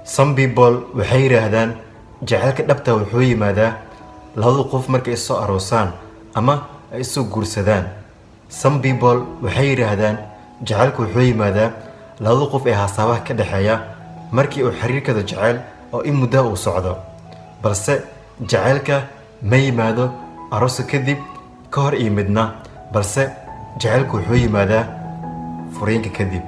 Some people waxay yiraahdaan jacaylka dhabta wuxuu yimaadaa labada qof markay is soo aroosaan ama ay isu guursadaan. Some people waxay yiraahdaan jacaylku wuxuu yimaadaa labada qof ee haasabaha ka dhaxeeya markii uu xiriirkooda jacayl oo in muddo uu socdo. Balse jacaylka ma yimaado arooska kadib ka hor iyo midna, balse jacaylku wuxuu yimaadaa furiinka kadib.